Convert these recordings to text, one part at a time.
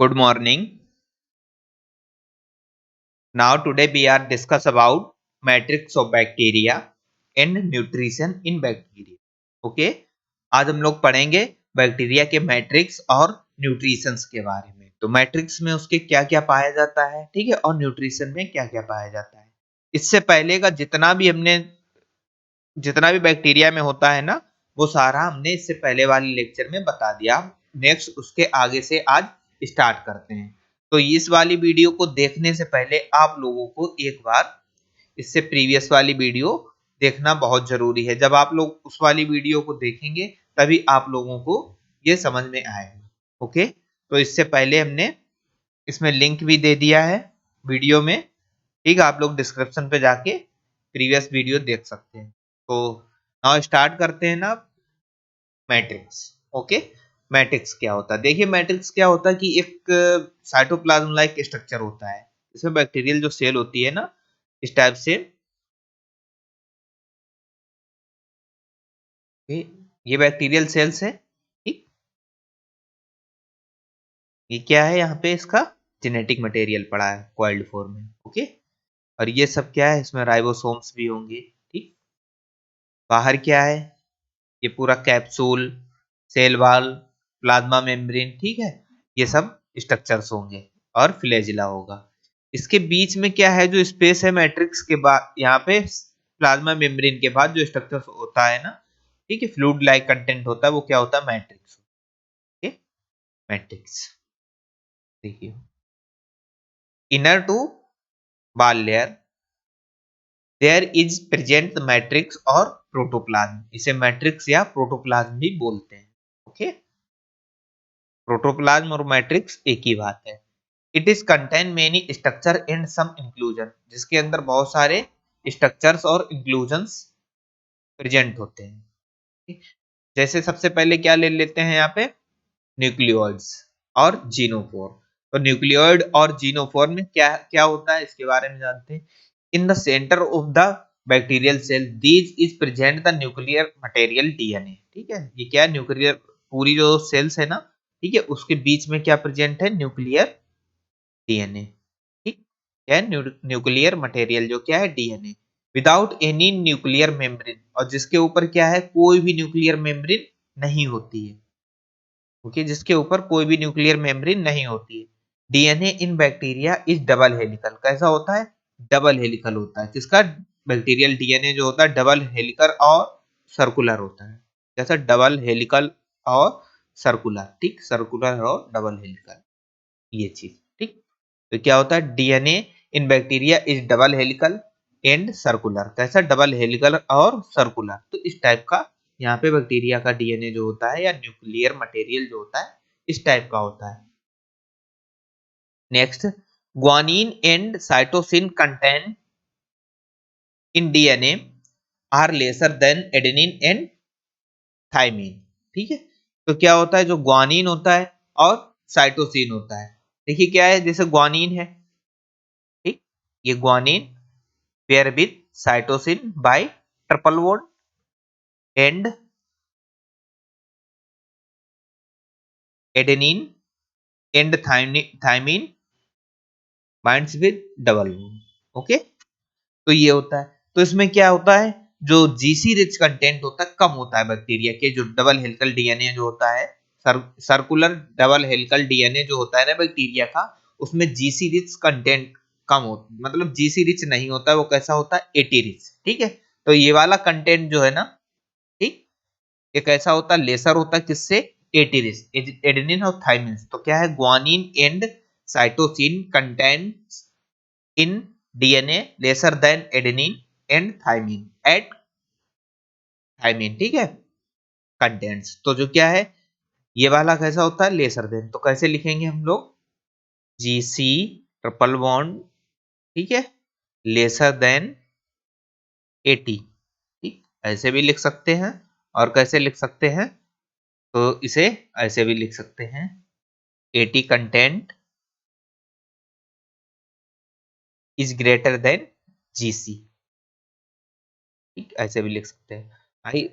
Good morning. Now today we are discuss about matrix of bacteria and nutrition in bacteria. Okay? आज हम लोग पढ़ेंगे bacteria के matrix और न्यूट्रिशंस के बारे में। तो मैट्रिक्स में उसके क्या-क्या पाया जाता है, ठीक है? और न्यूट्रिशन में क्या-क्या पाया जाता है। इससे पहले का जितना भी बैक्टीरिया में होता है ना, वो सारा हमने इससे पहले वाले लेक्चर में बता दिया। नेक्स्ट उसके आगे से आज स्टार्ट करते हैं। तो इस वाली वीडियो को देखने से पहले आप लोगों को एक बार इससे प्रीवियस वाली वीडियो देखना बहुत जरूरी है। जब आप लोग उस वाली वीडियो को देखेंगे तभी आप लोगों को ये समझ में आएगा। ओके, तो इससे पहले हमने इसमें लिंक भी दे दिया है वीडियो में। ठीक है, आप लोग डिस्क्रिप्शन पे जाके प्रीवियस वीडियो देख सकते हैं। तो नाउ स्टार्ट करते हैं ना मैट्रिक्स। ओके, मैट्रिक्स क्या होता है? देखिए मैट्रिक्स क्या होता है कि एक साइटोप्लाज्म लाइक स्ट्रक्चर होता है। इसमें बैक्टीरियल जो सेल होती है ना, इस टाइप से ये बैक्टीरियल सेल्स है। ठीक, ये क्या है? यहाँ पे इसका जेनेटिक मटेरियल पड़ा है कॉइल्ड फॉर्म में। ओके, और ये सब क्या है? इसमें राइबोसोम्स भी होंगे। ठीक, बाहर क्या है? ये पूरा capsule, cell wall, plasma membrane, ठीक है, ये सब स्ट्रक्चर्स होंगे और फ्लैजिला होगा। इसके बीच में क्या है? जो स्पेस है मैट्रिक्स के बाद, यहाँ पे प्लाज्मा मेम्ब्रेन के बाद जो स्ट्रक्चर होता है ना, ठीक है, फ्लूइड लाइक कंटेंट होता है, वो क्या होता है? मैट्रिक्स। Okay, matrix. देखिए, inner to ball layer there is present matrix और प्रोटोप्लाज्म। इसे मैट्रिक्स या प्रोटोप्लाज्म भी बोलते हैं। ओके, प्रोटोप्लाज्म और मैट्रिक्स एक ही बात है। It is contain many structure and some inclusion, जिसके अंदर बहुत सारे स्ट्रक्चर्स और इंक्लूजन्स प्रेजेंट होते हैं। जैसे सबसे पहले क्या ले लेते हैं यहाँ पे? न्यूक्लियोइड्स और जीनोफोर। तो न्यूक्लियोइड और जीनोफोर में क्या क्या होता है, इसके बारे में जानते हैं। In the centre of the bacterial cell these is present the nuclear material DNA. ठीक है, ये क्या है? न्यूक्लियर, पूरी जो सेल्स है ना, ठीक है, उसके बीच में क्या प्रेजेंट है? Nuclear DNA. ठीक, क्या है? न्यूक्लियर मटेरियल जो क्या है? DNA. Without any nuclear membrane, और जिसके ऊपर क्या है? कोई भी न्यूक्लियर मेम्ब्रेन नहीं होती है। ओके, जिसके ऊपर कोई भी न्यूक्लियर मेम्ब्रेन नहीं होती है। DNA in bacteria is double helical. कैसा होता है? डबल हेलिकल होता है। किसका? बैक्टीरियल डीएनए जो होता है डबल हेलिकल और सर्कुलर होता है। जैसा डबल हेलिकल और सर्कुलर, ठीक, सर्कुलर और डबल हेलिकल, ये चीज। ठीक, तो क्या होता है? DNA in bacteria is double helical and circular. कैसा? डबल हेलिकल और सर्कुलर। तो इस टाइप का यहाँ पे बैक्टीरिया का डीएनए जो होता है या न्यूक्लियर मटेरियल जो होता है, इस टाइप का होता है। Next, guanine and cytosine content in DNA are lesser than adenine and thymine. ठीक है, तो क्या होता है? जो ग्वानिन होता है और साइटोसिन होता है। देखिए क्या है? जैसे ग्वानिन है, ठीक, ये guanine pair with cytosine bye triple bond and adenine and thymine binds with double bond. Okay, तो ये होता है। तो इसमें क्या होता है? जो जीसी रिच कंटेंट होता है कम होता है बैक्टीरिया के। जो डबल हेलिकल डीएनए जो होता है, सर्कुलर डबल हेलिकल डीएनए जो होता है ना बैक्टीरिया का, उसमें जीसी रिच कंटेंट कम होता, मतलब जीसी रिच नहीं होता है। वो कैसा होता है? Eighty rich. ठीक है, तो ये वाला कंटेंट जो है ना, ठीक, ये कैसा होता है? लेसर होता है। किससे? एटीरिस, एडेनिन और थाइमिन। तो क्या है? Guanine and cytosine contents in DNA lesser than adenine and thymine at thymine, ठीक है, कंटेंट्स। तो जो क्या है? ये वाला कैसा होता है? Lesser than. तो कैसे लिखेंगे हम लोग? जी सी ट्रिपल बॉन्ड, ठीक है, लेसर देन 80। ठीक, ऐसे भी लिख सकते हैं। और कैसे लिख सकते हैं? तो इसे ऐसे भी लिख सकते हैं, 80 content is greater than GC. ठीक, ऐसे भी लिख सकते हैं। भाई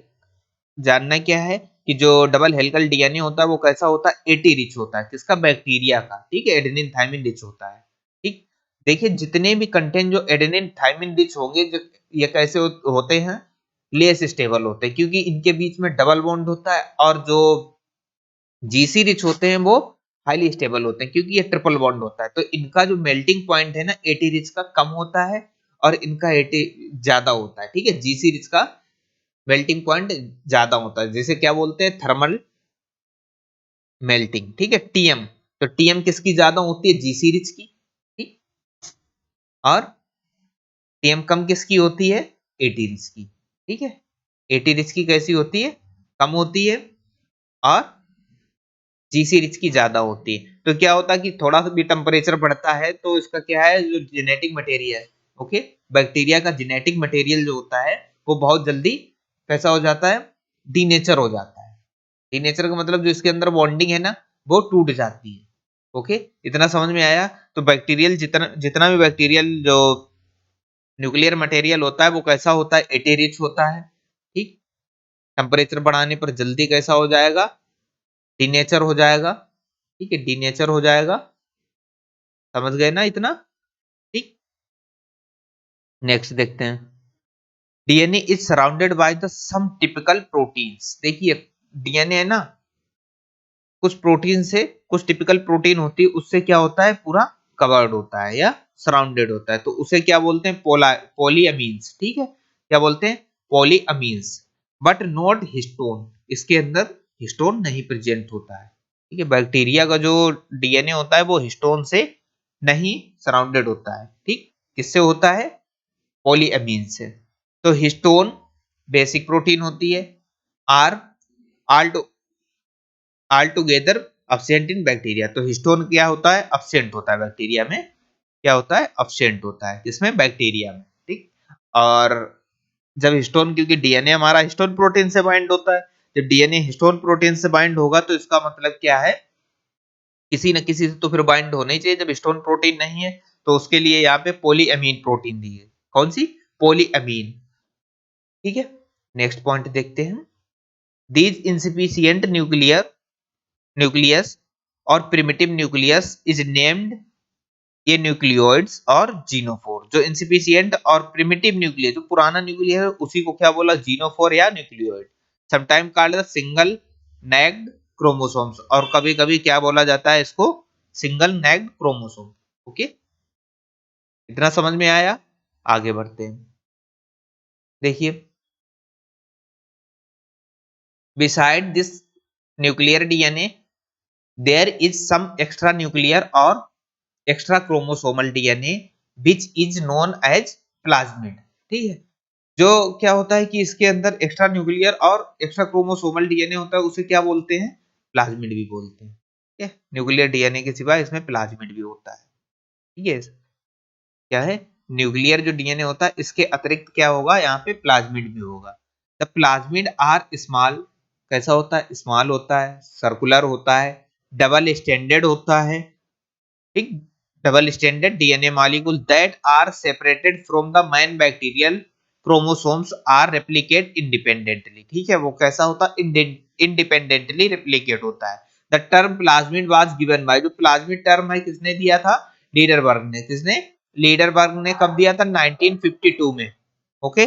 जानना क्या है कि जो डबल हेलिकल डीएनए होता है वो कैसा होता है, एटी रिच होता है, किसका, बैक्टीरिया का, ठीक है, एडेनिन थायमिन रिच होता है, ठीक। देखिए जितने भी कंटेंट जो एडेनिन थायमिन रिच होंगे, जो ये कैसे होते हैं, लेस स्टेबल होते हैं, क्योंकि इनके बीच में डबल बॉन्ड होता है, और जो जीसी रिच होते हैं वो हाईली स्टेबल होते हैं, क्योंकि ये ट्रिपल बॉन्ड होता है, तो इनका जो मेल्टिंग पॉइंट है ना एटी रिच का कम होता है, और इनका एटी ज्यादा होता है, ठीक है, जीसी रिच का मेल्टिंग पॉइंट ज्यादा होता है, जैसे क्या बोलते हैं, थर्मल मेल्टिंग, ठीक है, टीएम। तो टीएम किसकी ज्यादा होती है, जीसी रिच की, ठीक, और टीएम कम किसकी होती है, एटी रिच की, ठीक है। एटी रिच की कैसी होती है, कम होती है, और जीसी रिच की ज्यादा होती है। तो क्या होता है कि थोड़ा सा भी टेम्परेचर बढ़ता है तो इसका क्या है, जो जेनेटिक मटेरियल है, ओके, बैक्टीरिया का जेनेटिक मटेरियल जो होता है वो बहुत जल्दी कैसा हो जाता है, डीनेचर हो जाता है। डीनेचर का मतलब जो इसके अंदर बॉन्डिंग है ना वो टूट जाती है, ओके, इतना समझ में आया। तो बैक्टीरियल जितना जितना भी बैक्टीरियल जो न्यूक्लियर मटेरियल होता है वो कैसा होता है, एटी रिच होता है, ठीक। टेम्परेचर बढ़ाने पर जल्दी कैसा हो जाएगा, डीनेचर हो जाएगा, ठीक है, डीनेचर हो जाएगा, समझ गए ना इतना, ठीक। नेक्स्ट देखते हैं, DNA is surrounded by the some typical proteins. देखिए डीएनए है ना, कुछ प्रोटीन से, कुछ टिपिकल प्रोटीन होती है उससे क्या होता है, पूरा कवर्ड होता है या सराउंडेड होता है, तो उसे क्या बोलते हैं, पॉलीअमीन्स, ठीक है, क्या बोलते हैं, पॉलीअमीन्स, बट नॉट हिस्टोन, इसके अंदर हिस्टोन नहीं प्रेजेंट होता है, ठीक है। बैक्टीरिया का जो डीएनए होता है वो हिस्टोन से नहीं सराउंडेड होता है, ठीक, किससे होता है, पॉलीअमीन से। तो हिस्टोन बेसिक प्रोटीन होती है, are all all together absent in bacteria, तो हिस्टोन क्या होता है, अब्सेंट होता है बैक्टीरिया में, क्या होता है, अब्सेंट होता है, इसमें बैक्टीरिया में, ठीक। और जब हिस्टोन, क्योंकि डीएनए हमारा हिस्टोन प्रोटीन से बाइंड होता है, जब डीएनए हिस्टोन प्रोटीन से बाइंड होगा तो इसका मतलब क्या है, किसी न किसी से तो फिर बाइंड होना ही चाहिए, जब हिस्टोन प्रोटीन नहीं है तो उसके लिए यहाँ पे पॉलीअमीन प्रोटीन दी है, कौन सी, पॉलीअमीन, ठीक है। नेक्स्ट पॉइंट देखते हैं, दीज इनसिफिशिएंट न्यूक्लियस और प्रिमिटिव न्यूक्लियस इज नेम्ड, ये न्यूक्लियोइड्स और जीनोफोर, जो इनसिफिशिएंट और प्रिमिटिव न्यूक्लियस, जो पुराना न्यूक्लियस है उसी को क्या बोला, जीनोफोर या nucleoid, sometime called the single naked chromosomes, और कभी कभी क्या बोला जाता है इसको, सिंगल नेक्ड क्रोमोसोम, ओके, इतना समझ में आया। आगे बढ़ते हैं, देखिए, beside this nuclear DNA there is some extra nuclear और extra chromosomal DNA which is known as plasmid, ठीक है। जो क्या होता है कि इसके अंदर एक्स्ट्रा न्यूक्लियर और एक्स्ट्रा क्रोमोसोमल डीएनए होता है उसे क्या बोलते हैं, प्लाज्मिड भी बोलते हैं, ठीक है। न्यूक्लियर डीएनए के सिवा इसमें प्लाज्मिड भी होता है, ठीक है, क्या है, न्यूक्लियर जो डीएनए होता है इसके अतिरिक्त क्या होगा, यहाँ पे प्लाज्मिड भी होगा। द प्लाज्मिड आर स्मॉल, कैसा होता है, स्मॉल होता है, सर्कुलर होता है, डबल स्टैंडर्ड होता है, ठीक, double standard DNA molecule that are separated from the main bacterial chromosomes are replicate independently, ठीक है, वो कैसा होता है, इंडिपेंडेंटली रेप्लिकेट होता है। The term plasmid was given by, जो प्लाज्मिड टर्म है किसने दिया था, लीडरबर्ग ने, किसने, लीडरबर्ग ने कब दिया था, 1952 में, ओके।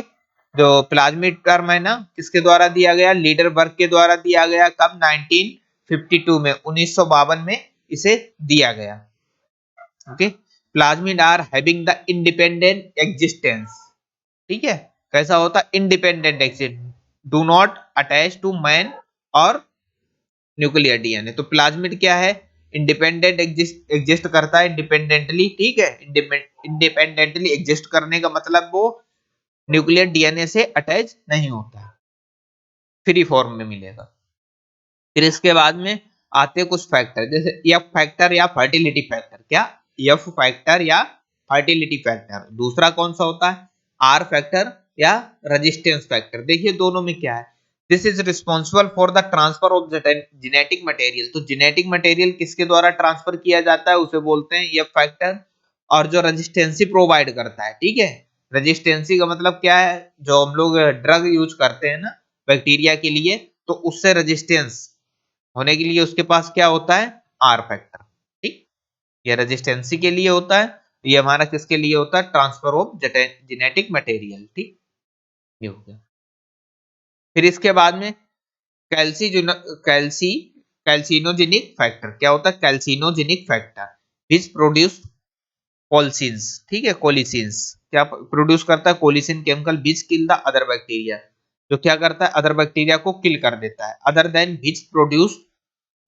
जो प्लाज्मिड टर्म है ना किसके द्वारा दिया गया, लीडरबर्ग के द्वारा दिया गया, कब, 1952 में, 1952 में इसे दिया गया, okay. Plasmid are having the independent existence, ठीक है, कैसा होता है, independent exist, do not attach to main और न्यूक्लियर डीएनए। तो प्लाज्मिड क्या है, इंडिपेंडेंट एग्जिस्ट करता है इंडिपेंडेंटली, ठीक है, इंडिपेंडेंटली एग्जिस्ट करने का मतलब वो न्यूक्लियर डीएनए से अटैच नहीं होता है, फ्री फॉर्म में मिलेगा। फिर इसके बाद में आते हैं कुछ फैक्टर, जैसे एफ फैक्टर या फर्टिलिटी फैक्टर, क्या, एफ फैक्टर या फर्टिलिटी फैक्टर। दूसरा कौन सा होता है, आर फैक्टर या रेजिस्टेंस फैक्टर। देखिए दोनों में क्या है, this is responsible for the transfer of genetic material, तो जेनेटिक मटेरियल किसके द्वारा ट्रांसफर किया जाता है उसे बोलते हैं एफ फैक्टर। और जो रेजिस्टेंसी प्रोवाइड करता है, ठीक है, रेजिस्टेंसी का मतलब क्या है, जो हम लोग ड्रग यूज करते हैं ना बैक्टीरिया के लिए, तो उससे रेजिस्टेंस होने के लिए उसके पास क्या होता है, आर फैक्टर। ठीक, ये रेजिस्टेंसी के लिए होता है, ये हमारा किसके लिए होता है, ट्रांसफर ऑफ जेनेटिक मटेरियल। ठीक, ये हो गया। फिर इसके बाद में कैल्सी कैल्सी कैल्सिनोजेनिक फैक्टर क्या होता है, कैल्सिनोजेनिक फैक्टर विच प्रोड्यूस कोलिसिन्स। ठीक है, कोलिसिन्स क्या प्रोड्यूस करता है, colicin chemical which kill the other bacteria, जो क्या करता है, अदर बैक्टीरिया को किल कर देता है, other than which produce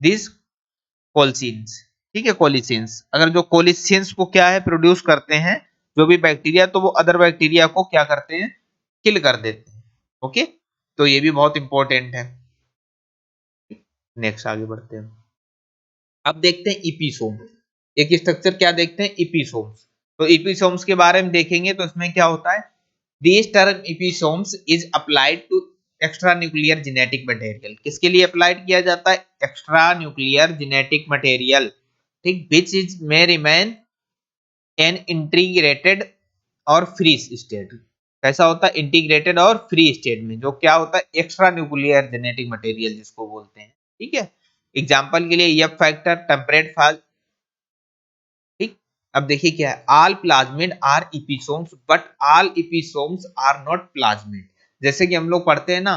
this colicins. ठीक है, कोलिसिन्स, अगर जो कोलिसिन्स को क्या है प्रोड्यूस करते हैं जो भी बैक्टीरिया, तो वो अदर बैक्टीरिया को क्या करते हैं, किल कर देते हैं। ओके, तो ये भी बहुत इंपॉर्टेंट है। नेक्स्ट आगे बढ़ते हैं, अब देखते हैं इपीसोम। एक स्ट्रक्चर क्या देखते हैं, इपीसोम्स। तो इपीसोम्स के बारे में देखेंगे तो इसमें क्या होता है, this term episomes is applied to extra nuclear genetic material. किसके लिए अप्लाइड किया जाता है, एक्स्ट्रा न्यूक्लियर जेनेटिक मटेरियल। ठीक, which is may remain in integrated और फ्री स्टेट। कैसा होता है, इंटीग्रेटेड और फ्री स्टेट में जो क्या होता है, एक्स्ट्रा न्यूक्लियर जेनेटिक मटेरियल जिसको बोलते हैं। ठीक है, एग्जांपल के लिए एफ फैक्टर, टेम्परेट फाज। ठीक, अब देखिए क्या है, all plasmid are episomes but all episomes are not plasmid. जैसे कि हम लोग पढ़ते हैं ना,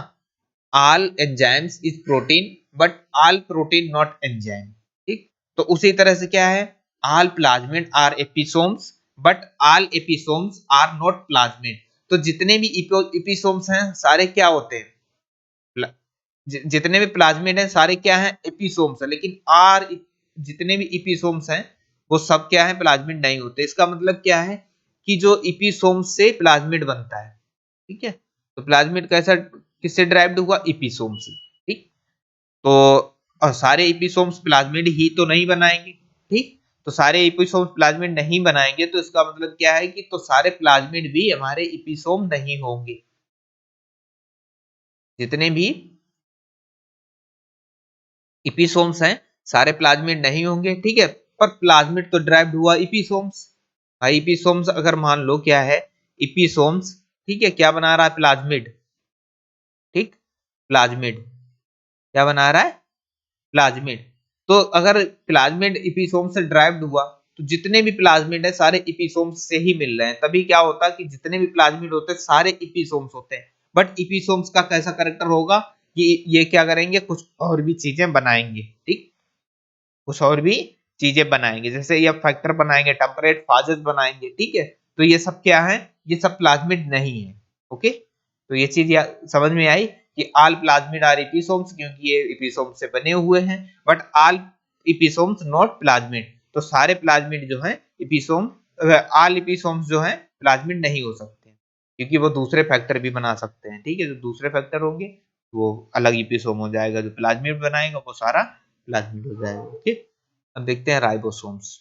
all enzymes is protein but all protein not enzyme. ठीक, तो उसी तरह से क्या है, all plasmid are episomes but all episomes are not plasmid. तो जितने भी एपिसोम्स हैं सारे क्या होते हैं, जितने भी प्लाज्मिड हैं सारे क्या हैं, एपिसोम्स है, लेकिन आर जितने भी एपिसोम्स हैं वो सब क्या है, प्लाज्मिड नहीं होते। इसका मतलब क्या है कि जो एपिसोम्स से प्लाज्मिड बनता है। ठीक है, तो प्लाज्मिड कैसा, किससे ड्राइव्ड हुआ, एपिसोम से। ठीक, तो और सारे एपिसोम्स प्लाज्मिड ही तो नहीं बनाएंगे। ठीक, तो सारे एपिसोम्स प्लाज्मिड नहीं बनाएंगे तो इसका मतलब क्या है कि तो सारे प्लाज्मिड भी हमारे एपिसोम नहीं होंगे, जितने भी एपिसोम्स हैं सारे प्लाज्मिड नहीं होंगे। ठीक है, पर प्लाज्मिड तो ड्राइव्ड हुआ एपिसोम्स। भाई एपिसोम्स अगर मान लो क्या है, एपिसोम्स, ठीक है, क्या बना रहा है, प्लाज्मिड। ठीक, प्लाज्मिड क्या बना रहा है, प्लाज्मिड। तो अगर प्लाज्मिड एपिसोम से ड्राइव्ड हुआ तो जितने भी प्लाज्मिड है सारे एपिसोम से ही मिल रहे हैं, तभी क्या होता है कि जितने भी प्लाज्मिड होते हैं सारे एपिसोम्स होते हैं। बट एपिसोम्स का कैसा करेक्टर होगा कि ये क्या करेंगे, कुछ और भी चीजें बनाएंगे। ठीक, कुछ और भी चीजें बनाएंगे, जैसे ये फैक्टर बनाएंगे, टेम्परेट फाजेस बनाएंगे। ठीक है, तो ये सब क्या है, ये सब प्लाज्मिड नहीं है। ओके, तो ये चीज समझ में आई कि आल प्लाज्मिड आर एपिसोम्स, क्योंकि ये एपिसोम से बने हुए हैं, बट आल एपिसोम्स नॉट प्लाज्मिड। तो सारे प्लाज्मिड जो है एपिसोम, आल एपिसोम्स जो है प्लाज्मिड नहीं हो सकते, क्योंकि वो दूसरे फैक्टर भी बना सकते हैं। ठीक है, जो दूसरे फैक्टर होंगे वो अलग एपिसोम हो जाएगा, जो प्लाज्मिड बनाएगा वो सारा प्लाज्मिड हो जाएगा। ओके, अब देखते हैं ribosomes.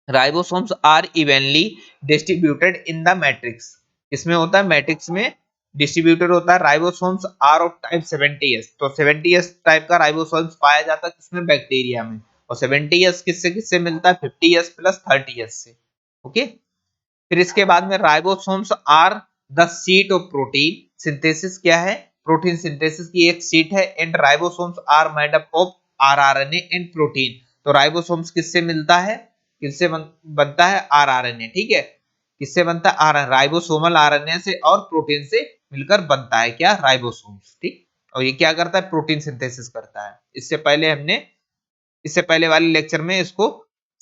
Ribosomes are evenly distributed in the matrix. इसमें होता है, मैट्रिक्स में डिस्ट्रीब्यूटेड होता है। Ribosomes are of type 70s। तो 70s टाइप का राइबोसोम्स पाया जाता है किसमें, बैक्टीरिया में। और 70s किससे किससे मिलता है, 50s प्लस 30s से। ओके, फिर इसके बाद में ribosomes are the seat of protein synthesis. क्या है, प्रोटीन सिंथेसिस की एक सीट है। And ribosomes are made up of rRNA and protein. तो राइबोसोम्स किससे मिलता है, किससे बनता है, आरआरएनए। ठीक है, किससे बनता है, आर राइबोसोमल आरएनए से और प्रोटीन से मिलकर बनता है क्या, राइबोसोम्स। ठीक, और ये क्या करता है, प्रोटीन सिंथेसिस करता है। इससे पहले वाले लेक्चर में इसको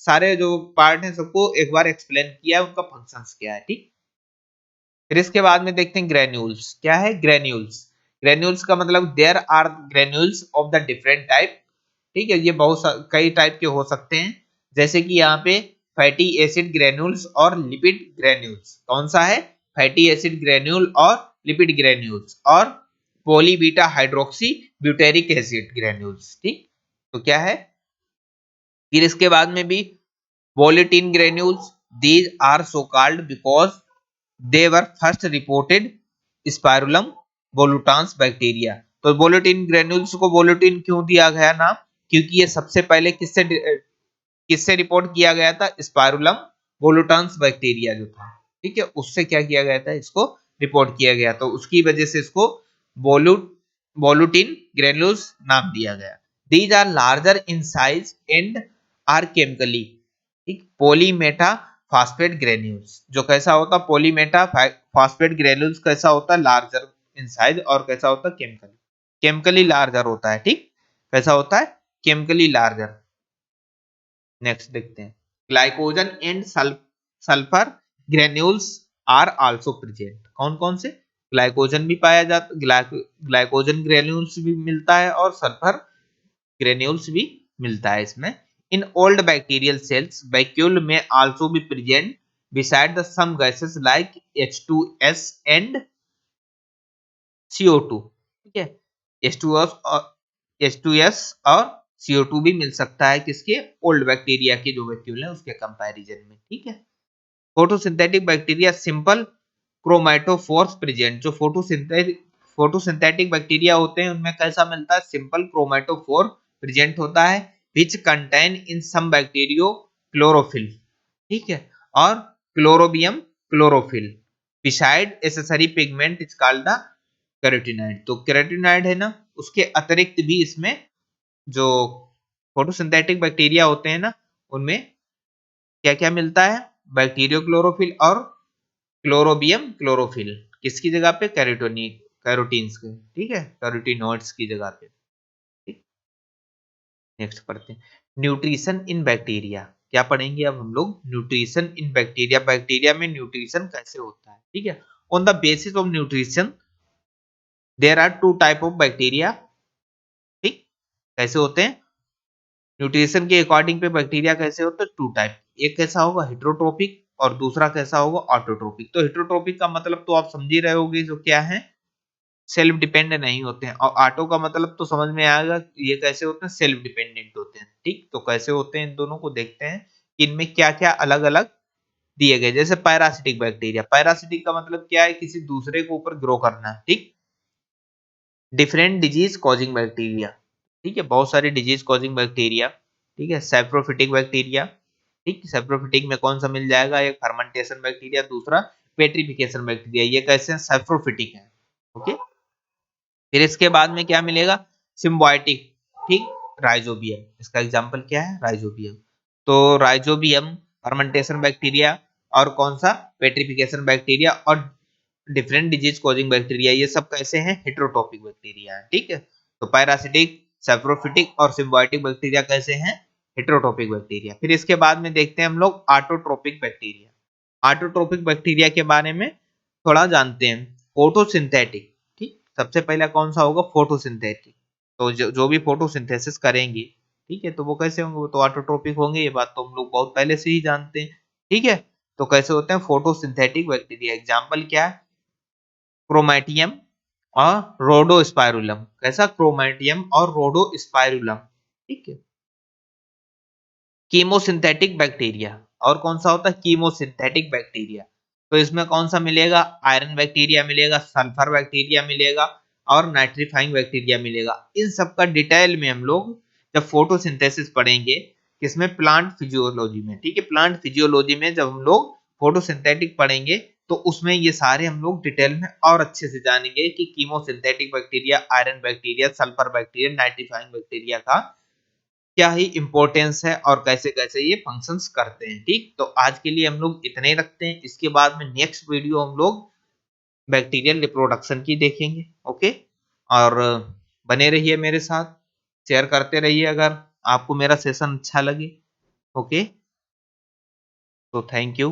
सारे जो पार्ट हैं सबको एक बार एक्सप्लेन किया है, उनका फंक्शंस क्या है। ठीक, फिर इसके बाद में देखते हैं ग्रेन्यूल्स। क्या है, ग्रेन्यूल्स। ग्रेन्यूल्स का मतलब there are granules of the different type. ठीक है, ये बहुत कई टाइप के हो सकते हैं, जैसे कि यहाँ पे फैटी एसिड ग्रेन्यूल्स और लिपिड ग्रेन्यूल्स। कौन सा है, फैटी एसिड ग्रेन्यूल और लिपिड ग्रेन्यूल्स, और पॉलीबीटा हाइड्रोक्सी ब्यूटेरिक एसिड ग्रेन्यूल्स। ठीक, तो क्या है, फिर इसके बाद में भी Bulletin granules, these are so called because they were first reported Spirulum volutans bacteria। तो Bulletin granules को Bulletin क्यों दिया गया नाम, क्योंकि ये सबसे पहले किससे रिपोर्ट किया गया था, Spirulum volutans बैक्टीरिया जो था। ठीक है, उससे क्या किया गया था, इसको रिपोर्ट किया गया, तो उसकी वजह से इसको वोलुटिन ग्रेन्यूल्स नाम दिया गया। These are larger in size and are chemically, ठीक, पॉलीमेटा फास्फेट ग्रेन्यूल्स, जो कैसा होता है पॉलीमेटा फास्फेट ग्रेन्यूल्स कैसा होता है लार्जर इन साइज, और कैसा होता है केमिकली, केमिकली लार्जर होता है, ठीक, कैसा होता है केमिकली लार्जर। नेक्स्ट देखते हैं, glycogen and sulphur granules are also present, कौन कौन से, ग्लाइकोजन भी पाया जाता, ग्लाइकोजन ग्रेन्यूल्स भी मिलता है और सल्फर ग्रेन्यूल्स भी मिलता है इसमें। In old bacterial cells vacuole में आल्सो भी present beside the some gases like H2S and CO2, ठीक है, H2S और H2S और CO2 भी मिल सकता है किसके, ओल्ड बैक्टीरिया के जो वैक्यूल है उसके कंपैरिजन में, ठीक है। Photosynthetic bacteria simple chromatophores present, जो फोटोसिंथेटिक बैक्टीरिया होते हैं उनमें कैसा मिलता है, सिंपल क्रोमैटोफोर प्रेजेंट होता है, which contain in some bacteriochlorophyll, ठीक है, और chlorobium chlorophyll, beside accessory pigment is called the carotenoid, तो कैरोटीनॉइड है ना, उसके अतिरिक्त भी इसमें जो फोटोसिंथेटिक बैक्टीरिया होते हैं ना उनमें क्या क्या मिलता है, बैक्टीरियो क्लोरोफिल और क्लोरोबियम क्लोरोफिल, किसकी जगह पे, कैरोटीन्स के, ठीक है, कैरोटीनॉइड्स की जगह पे, ठीक। नेक्स्ट पढ़ते हैं, न्यूट्रिशन इन बैक्टीरिया, क्या पढ़ेंगे अब हम लोग, न्यूट्रिशन इन बैक्टीरिया, बैक्टीरिया में न्यूट्रिशन कैसे होता है, ठीक है। On the basis of nutrition there are two type of bacteria, ठीक, कैसे होते हैं, न्यूट्रिशन के अकॉर्डिंग पे बैक्टीरिया कैसे होते हैं, टू टाइप, एक कैसा होगा हेट्रोट्रोपिक और दूसरा कैसा होगा ऑटोट्रोपिक। तो हेट्रोट्रोपिक का मतलब तो आप समझ ही रहे होगे जो क्या है, सेल्फ डिपेंडेंट नहीं होते हैं, और ऑटो का मतलब तो समझ में आएगा ये कैसे होते हैं, सेल्फ डिपेंडेंट होते हैं, ठीक। तो कैसे होते हैं इन दोनों को देखते हैं कि इनमें क्या क्या अलग अलग दिए गए, जैसे पैरासिटिक बैक्टीरिया, पैरासिटिक का मतलब क्या है, किसी दूसरे के ऊपर ग्रो करना, ठीक। डिफरेंट डिजीज कॉजिंग बैक्टीरिया, ठीक है, बहुत सारे डिजीज कॉजिंग बैक्टीरिया, ठीक है, सेप्रोफिटिक बैक्टीरिया, ठीक, सेप्रोफिटिक में कौन सा मिल जाएगा, एक फर्मेंटेशन बैक्टीरिया, दूसरा पेट्रिफिकेशन बैक्टीरिया, ये कैसे हैं सेप्रोफिटिक है, ओके। फिर इसके बाद में क्या मिलेगा, सिम्बायोटिक, ठीक, राइजोबियम, इसका एग्जांपल क्या है, राइजोबियम, तो राइजोबियम फर्मेंटेशन बैक्टीरिया और कौन सा पेट्रिफिकेशन बैक्टीरिया और डिफरेंट डिजीज कॉजिंग बैक्टीरिया, ये सब कैसे हैं, हेट्रोट्रोपिक बैक्टीरिया है, ठीक है। तो पैरासिटिक, सेप्रोफिटिक और सिम्बायोटिक बैक्टीरिया कैसे हैं, हेट्रोट्रोपिक बैक्टीरिया। फिर इसके बाद में देखते हैं हम लोग ऑटोट्रोपिक बैक्टीरिया, ऑटोट्रोपिक बैक्टीरिया के बारे में थोड़ा जानते हैं, फोटोसिंथेटिक, ठीक, सबसे पहला कौन सा होगा, फोटोसिंथेटिक, तो जो भी फोटोसिंथेसिस करेंगे, ठीक है, तो वो कैसे होंगे, वो तो ऑटोट्रोपिक होंगे, ये बात तो हम लोग बहुत पहले से ही जानते हैं, ठीक है। तो कैसे होते हैं फोटोसिंथेटिक बैक्टीरिया, एग्जाम्पल क्या है, क्रोमैटियम और रोडोस्पाइरुलम, कैसा, क्रोमैटियम और रोडोस्पाइरुलम, ठीक है। कीमोसिंथेटिक बैक्टीरिया, और कौन सा होता है, कीमोसिंथेटिक बैक्टीरिया, तो इसमें कौन सा मिलेगा, आयरन बैक्टीरिया मिलेगा, सल्फर बैक्टीरिया मिलेगा और नाइट्रीफाइंग बैक्टीरिया मिलेगा। इन सब का डिटेल में हम लोग जब फोटोसिंथेसिस पढ़ेंगे, किसमें, प्लांट फिजियोलॉजी में, ठीक है, प्लांट फिजियोलॉजी में जब हम लोग फोटोसिंथेटिक पढ़ेंगे तो उसमें ये सारे हम लोग डिटेल में और अच्छे से जानेंगे कि chemosynthetic bacteria, iron bacteria, sulphur bacteria, nitrifying bacteria का क्या ही इंपॉर्टेंस है और कैसे कैसे ये फंक्शंस करते हैं, ठीक। तो आज के लिए हम लोग इतने ही रखते हैं, इसके बाद में नेक्स्ट वीडियो हम लोग बैक्टीरियल रिप्रोडक्शन की देखेंगे, ओके। और बने रहिए मेरे साथ, शेयर करते रहिए अगर आपको मेरा सेशन अच्छा लगे, ओके। तो थैंक यू।